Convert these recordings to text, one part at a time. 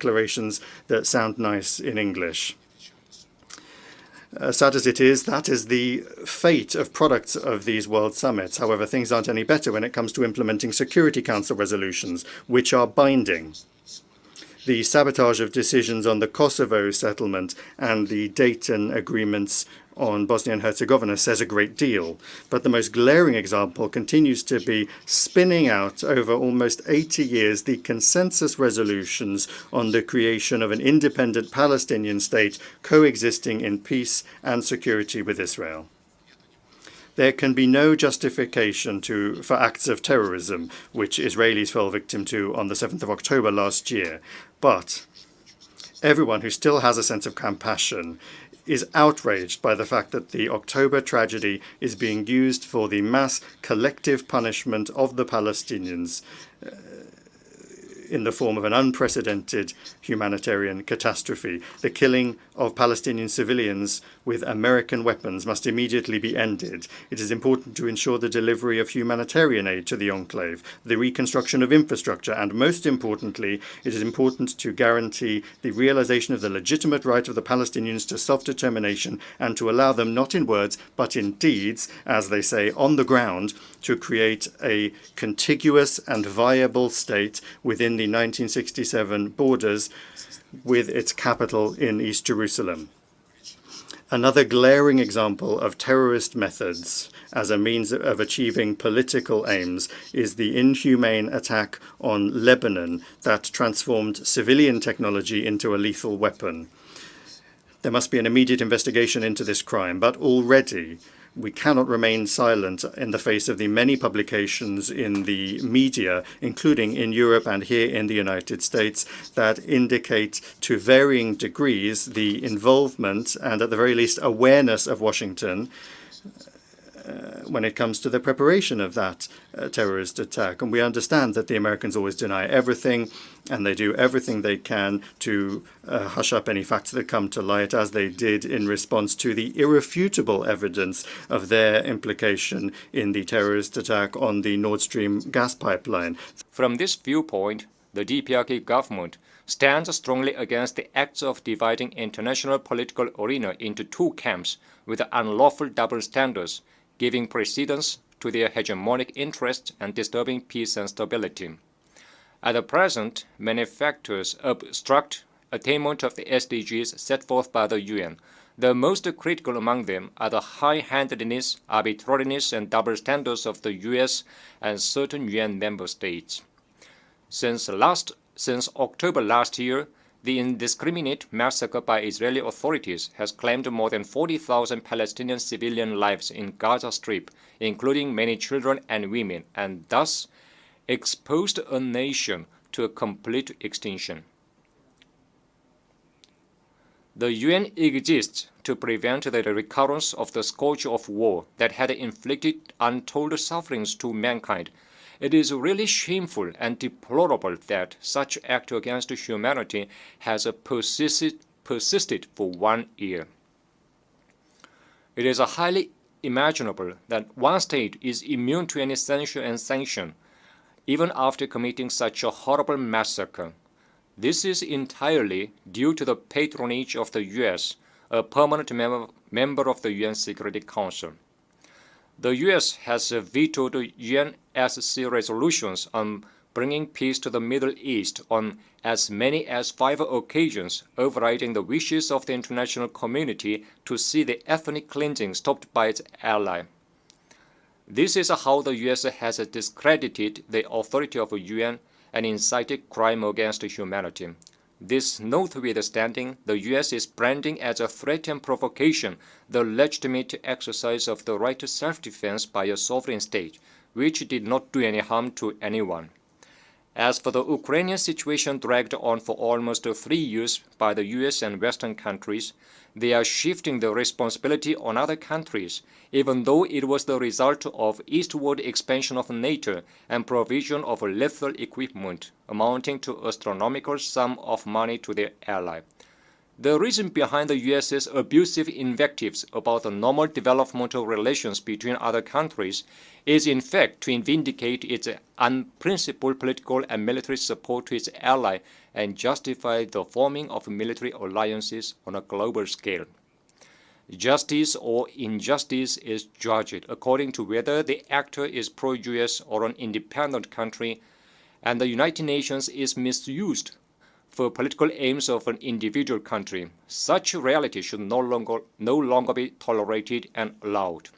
declarations that sound nice in English. Sad as it is, that is the fate of products of these World Summits. However, things aren't any better when it comes to implementing Security Council resolutions, which are binding. The sabotage of decisions on the Kosovo settlement and the Dayton agreements on Bosnia and Herzegovina says a great deal. But the most glaring example continues to be spinning out over almost 80 years the consensus resolutions on the creation of an independent Palestinian state coexisting in peace and security with Israel. There can be no justification for acts of terrorism, which Israelis fell victim to on the 7th of October last year. But everyone who still has a sense of compassion is outraged by the fact that the October tragedy is being used for the mass collective punishment of the Palestinians in the form of an unprecedented humanitarian catastrophe. The killing of Palestinian civilians with American weapons must immediately be ended. It is important to ensure the delivery of humanitarian aid to the enclave, the reconstruction of infrastructure, and most importantly, it is important to guarantee the realization of the legitimate right of the Palestinians to self-determination and to allow them, not in words, but in deeds, as they say, on the ground, to create a contiguous and viable state within the 1967 borders with its capital in East Jerusalem. Another glaring example of terrorist methods as a means of achieving political aims is the inhumane attack on Lebanon that transformed civilian technology into a lethal weapon. There must be an immediate investigation into this crime, but already we cannot remain silent in the face of the many publications in the media, including in Europe and here in the United States, that indicate to varying degrees the involvement and at the very least awareness of Washington when it comes to the preparation of that terrorist attack. And we understand that the Americans always deny everything, and they do everything they can to hush up any facts that come to light, as they did in response to the irrefutable evidence of their implication in the terrorist attack on the Nord Stream gas pipeline. From this viewpoint, the DPRK government stands strongly against the acts of dividing international political arena into two camps with unlawful double standards, giving precedence to their hegemonic interests and disturbing peace and stability. At present, many factors obstruct attainment of the SDGs set forth by the UN. The most critical among them are the high-handedness, arbitrariness, and double standards of the US and certain UN member states. Since October last year, the indiscriminate massacre by Israeli authorities has claimed more than 40,000 Palestinian civilian lives in Gaza Strip, including many children and women, and thus exposed a nation to a complete extinction. The UN exists to prevent the recurrence of the scourge of war that had inflicted untold sufferings to mankind. It is really shameful and deplorable that such act against humanity has persisted for 1 year. It is highly imaginable that one state is immune to any censure and sanction, even after committing such a horrible massacre. This is entirely due to the patronage of the US, a permanent member of the UN Security Council. The US has vetoed UNSC resolutions on bringing peace to the Middle East on as many as 5 occasions, overriding the wishes of the international community to see the ethnic cleansing stopped by its ally. This is how the US has discredited the authority of the UN and incited crime against humanity. This notwithstanding, the US is branding as a threat and provocation the legitimate exercise of the right to self-defense by a sovereign state, which did not do any harm to anyone. As for the Ukrainian situation dragged on for almost 3 years by the US and Western countries, they are shifting the responsibility on other countries, even though it was the result of eastward expansion of NATO and provision of lethal equipment amounting to astronomical sum of money to their ally. The reason behind the US's abusive invectives about the normal developmental relations between other countries is in fact to vindicate its unprincipled political and military support to its ally and justify the forming of military alliances on a global scale. Justice or injustice is judged according to whether the actor is pro-US or an independent country, and the United Nations is misused for political aims of an individual country. Such reality should no longer be tolerated and allowed.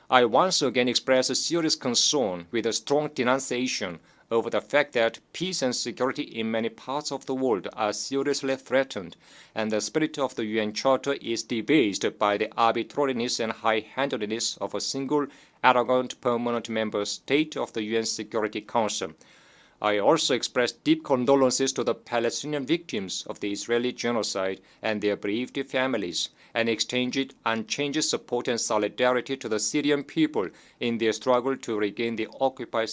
I once again express a serious concern with a strong denunciation over the fact that peace and security in many parts of the world are seriously threatened, and the spirit of the UN Charter is debased by the arbitrariness and high-handedness of a single arrogant permanent member state of the UN Security Council. I also express deep condolences to the Palestinian victims of the Israeli genocide and their bereaved families, and extend unchanged support and solidarity to the Syrian people in their struggle to regain the occupied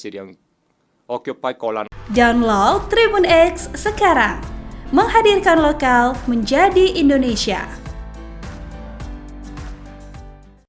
Golan. Download Tribun X sekarang, menghadirkan lokal menjadi Indonesia.